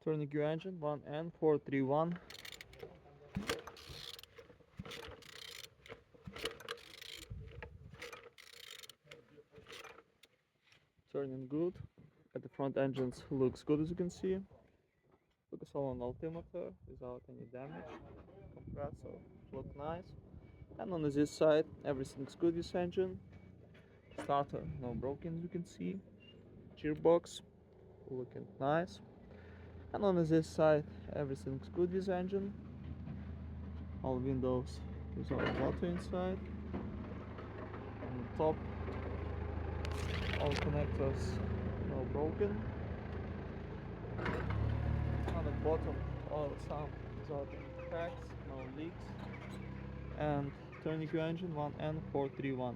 Turning your engine, 1N431. Turning good. At the front engines looks good, as you can see. Focus all on altimeter without any damage. Compressor look nice. And on this side everything's good with engine. Starter no broken, as you can see. Gearbox looking nice. And on this side everything's good with engine. All windows without water inside. On the top all connectors no broken. On the bottom all some without cracks, no leaks. And turning your engine, 1N431.